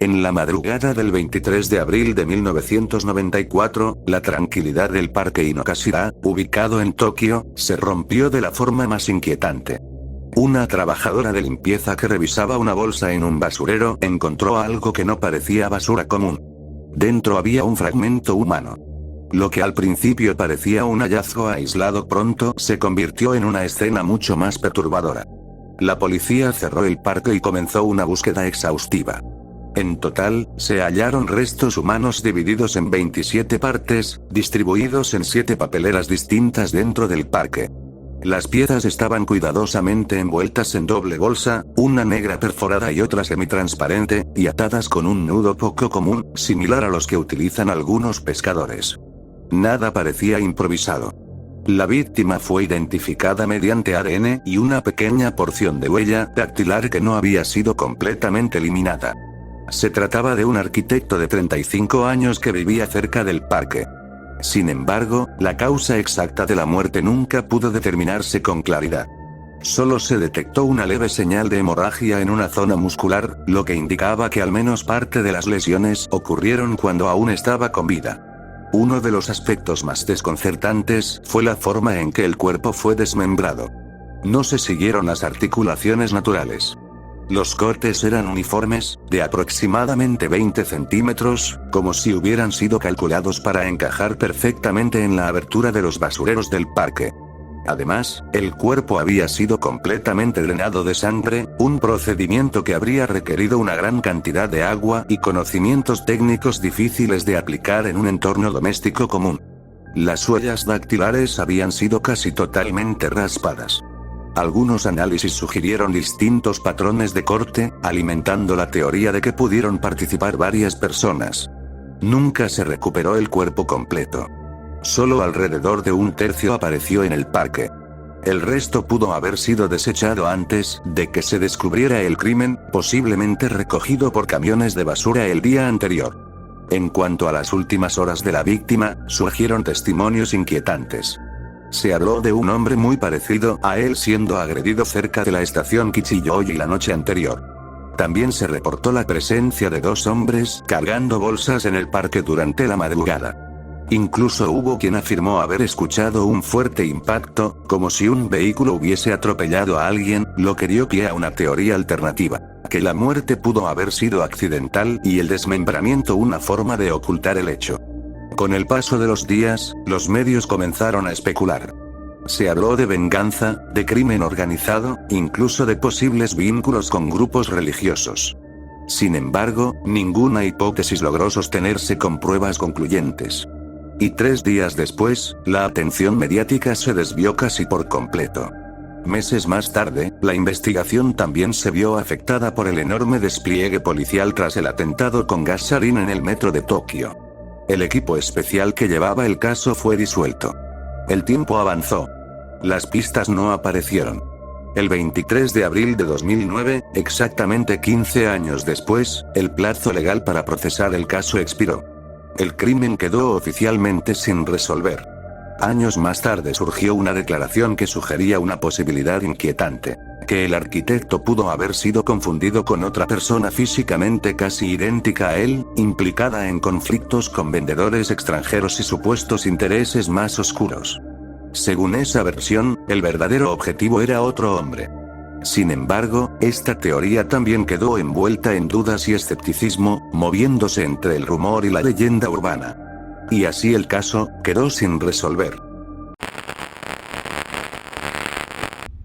En la madrugada del 23 de abril de 1994, la tranquilidad del parque Inokashira, ubicado en Tokio, se rompió de la forma más inquietante. Una trabajadora de limpieza que revisaba una bolsa en un basurero encontró algo que no parecía basura común. Dentro había un fragmento humano. Lo que al principio parecía un hallazgo aislado pronto se convirtió en una escena mucho más perturbadora. La policía cerró el parque y comenzó una búsqueda exhaustiva. En total, se hallaron restos humanos divididos en 27 partes, distribuidos en 7 papeleras distintas dentro del parque. Las piezas estaban cuidadosamente envueltas en doble bolsa, una negra perforada y otra semitransparente, y atadas con un nudo poco común, similar a los que utilizan algunos pescadores. Nada parecía improvisado. La víctima fue identificada mediante ADN y una pequeña porción de huella dactilar que no había sido completamente eliminada. Se trataba de un arquitecto de 35 años que vivía cerca del parque. Sin embargo, la causa exacta de la muerte nunca pudo determinarse con claridad. Solo se detectó una leve señal de hemorragia en una zona muscular, lo que indicaba que al menos parte de las lesiones ocurrieron cuando aún estaba con vida. Uno de los aspectos más desconcertantes fue la forma en que el cuerpo fue desmembrado. No se siguieron las articulaciones naturales. Los cortes eran uniformes, de aproximadamente 20 centímetros, como si hubieran sido calculados para encajar perfectamente en la abertura de los basureros del parque. Además, el cuerpo había sido completamente drenado de sangre, un procedimiento que habría requerido una gran cantidad de agua y conocimientos técnicos difíciles de aplicar en un entorno doméstico común. Las huellas dactilares habían sido casi totalmente raspadas. Algunos análisis sugirieron distintos patrones de corte, alimentando la teoría de que pudieron participar varias personas. Nunca se recuperó el cuerpo completo. Solo alrededor de un tercio apareció en el parque. El resto pudo haber sido desechado antes de que se descubriera el crimen, posiblemente recogido por camiones de basura el día anterior. En cuanto a las últimas horas de la víctima, surgieron testimonios inquietantes. Se habló de un hombre muy parecido a él siendo agredido cerca de la estación Kichiyoji la noche anterior. También se reportó la presencia de 2 hombres cargando bolsas en el parque durante la madrugada. Incluso hubo quien afirmó haber escuchado un fuerte impacto, como si un vehículo hubiese atropellado a alguien, lo que dio pie a una teoría alternativa, que la muerte pudo haber sido accidental y el desmembramiento una forma de ocultar el hecho. Con el paso de los días, los medios comenzaron a especular. Se habló de venganza, de crimen organizado, incluso de posibles vínculos con grupos religiosos. Sin embargo, ninguna hipótesis logró sostenerse con pruebas concluyentes. Y 3 días después, la atención mediática se desvió casi por completo. Meses más tarde, la investigación también se vio afectada por el enorme despliegue policial tras el atentado con gas sarín en el metro de Tokio. El equipo especial que llevaba el caso fue disuelto. El tiempo avanzó. Las pistas no aparecieron. El 23 de abril de 2009, exactamente 15 años después, el plazo legal para procesar el caso expiró. El crimen quedó oficialmente sin resolver. Años más tarde surgió una declaración que sugería una posibilidad inquietante, que el arquitecto pudo haber sido confundido con otra persona físicamente casi idéntica a él, implicada en conflictos con vendedores extranjeros y supuestos intereses más oscuros. Según esa versión, el verdadero objetivo era otro hombre. Sin embargo, esta teoría también quedó envuelta en dudas y escepticismo, moviéndose entre el rumor y la leyenda urbana. Y así el caso quedó sin resolver.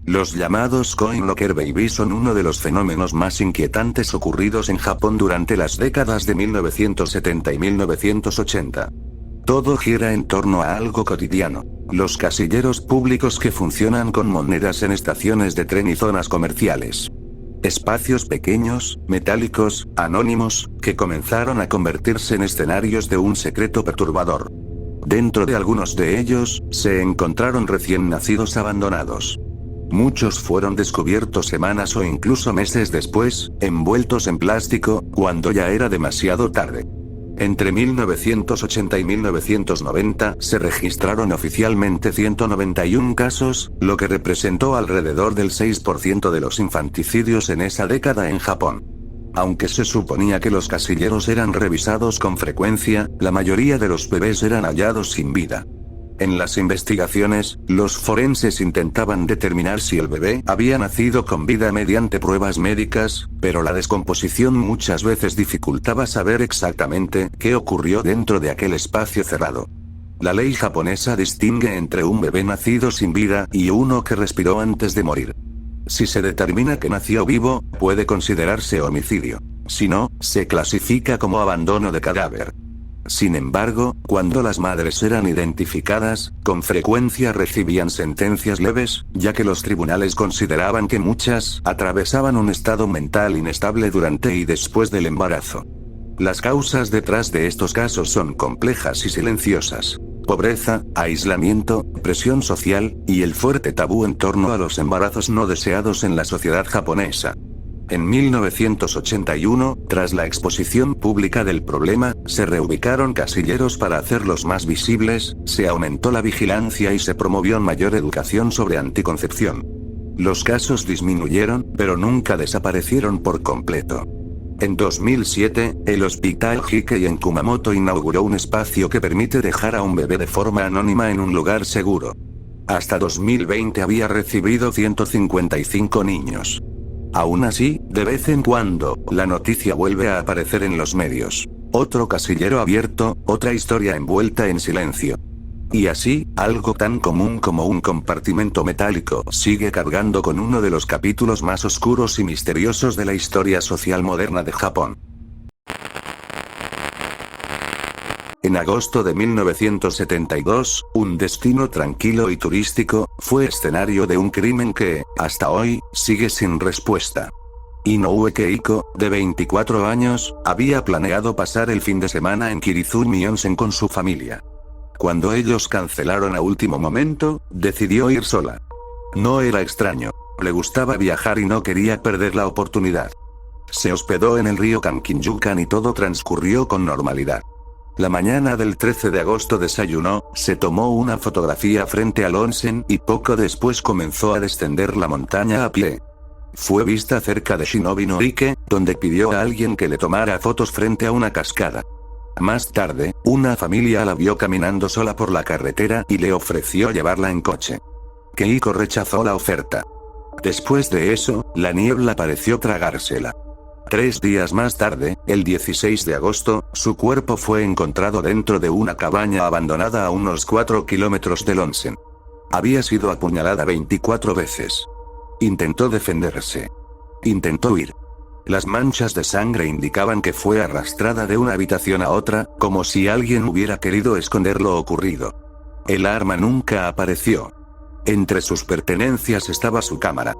Los llamados Coin Locker Baby son uno de los fenómenos más inquietantes ocurridos en Japón durante las décadas de 1970 y 1980. Todo gira en torno a algo cotidiano: los casilleros públicos que funcionan con monedas en estaciones de tren y zonas comerciales. Espacios pequeños, metálicos, anónimos, que comenzaron a convertirse en escenarios de un secreto perturbador. Dentro de algunos de ellos, se encontraron recién nacidos abandonados. Muchos fueron descubiertos semanas o incluso meses después, envueltos en plástico, cuando ya era demasiado tarde. Entre 1980 y 1990 se registraron oficialmente 191 casos, lo que representó alrededor del 6% de los infanticidios en esa década en Japón. Aunque se suponía que los casilleros eran revisados con frecuencia, la mayoría de los bebés eran hallados sin vida. En las investigaciones, los forenses intentaban determinar si el bebé había nacido con vida mediante pruebas médicas, pero la descomposición muchas veces dificultaba saber exactamente qué ocurrió dentro de aquel espacio cerrado. La ley japonesa distingue entre un bebé nacido sin vida y uno que respiró antes de morir. Si se determina que nació vivo, puede considerarse homicidio. Si no, se clasifica como abandono de cadáver. Sin embargo, cuando las madres eran identificadas, con frecuencia recibían sentencias leves, ya que los tribunales consideraban que muchas atravesaban un estado mental inestable durante y después del embarazo. Las causas detrás de estos casos son complejas y silenciosas. Pobreza, aislamiento, presión social, y el fuerte tabú en torno a los embarazos no deseados en la sociedad japonesa. En 1981, tras la exposición pública del problema, se reubicaron casilleros para hacerlos más visibles, se aumentó la vigilancia y se promovió mayor educación sobre anticoncepción. Los casos disminuyeron, pero nunca desaparecieron por completo. En 2007, el Hospital Hikkei en Kumamoto inauguró un espacio que permite dejar a un bebé de forma anónima en un lugar seguro. Hasta 2020 había recibido 155 niños. Aún así, de vez en cuando, la noticia vuelve a aparecer en los medios. Otro casillero abierto, otra historia envuelta en silencio. Y así, algo tan común como un compartimento metálico sigue cargando con uno de los capítulos más oscuros y misteriosos de la historia social moderna de Japón. En agosto de 1972, un destino tranquilo y turístico, fue escenario de un crimen que, hasta hoy, sigue sin respuesta. Inoue Keiko, de 24 años, había planeado pasar el fin de semana en Kirizumi Onsen con su familia. Cuando ellos cancelaron a último momento, decidió ir sola. No era extraño. Le gustaba viajar y no quería perder la oportunidad. Se hospedó en el río Kankinjukan y todo transcurrió con normalidad. La mañana del 13 de agosto desayunó, se tomó una fotografía frente al onsen y poco después comenzó a descender la montaña a pie. Fue vista cerca de Shinobi no Ike, donde pidió a alguien que le tomara fotos frente a una cascada. Más tarde, una familia la vio caminando sola por la carretera y le ofreció llevarla en coche. Keiko rechazó la oferta. Después de eso, la niebla pareció tragársela. 3 días más tarde, el 16 de agosto, su cuerpo fue encontrado dentro de una cabaña abandonada a unos 4 kilómetros del onsen. Había sido apuñalada 24 veces. Intentó defenderse. Intentó huir. Las manchas de sangre indicaban que fue arrastrada de una habitación a otra, como si alguien hubiera querido esconder lo ocurrido. El arma nunca apareció. Entre sus pertenencias estaba su cámara.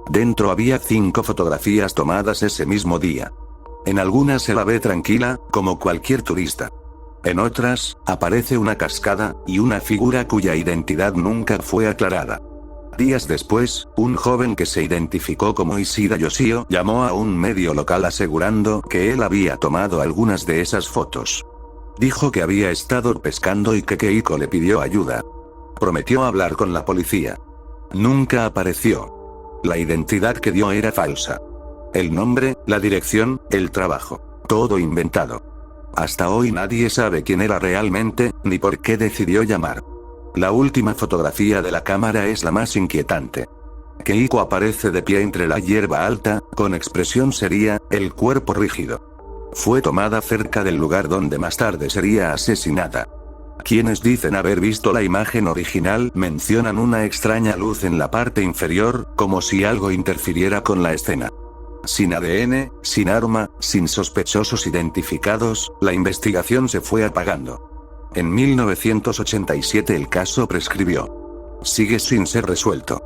Dentro había 5 fotografías tomadas ese mismo día. En algunas se la ve tranquila, como cualquier turista. En otras, aparece una cascada, y una figura cuya identidad nunca fue aclarada. Días después, un joven que se identificó como Ishida Yoshio llamó a un medio local asegurando que él había tomado algunas de esas fotos. Dijo que había estado pescando y que Keiko le pidió ayuda. Prometió hablar con la policía. Nunca apareció. La identidad que dio era falsa. El nombre, la dirección, el trabajo. Todo inventado. Hasta hoy nadie sabe quién era realmente, ni por qué decidió llamar. La última fotografía de la cámara es la más inquietante. Keiko aparece de pie entre la hierba alta, con expresión seria, el cuerpo rígido. Fue tomada cerca del lugar donde más tarde sería asesinada. Quienes dicen haber visto la imagen original mencionan una extraña luz en la parte inferior, como si algo interfiriera con la escena. Sin ADN, sin arma, sin sospechosos identificados, la investigación se fue apagando. En 1987 el caso prescribió. Sigue sin ser resuelto.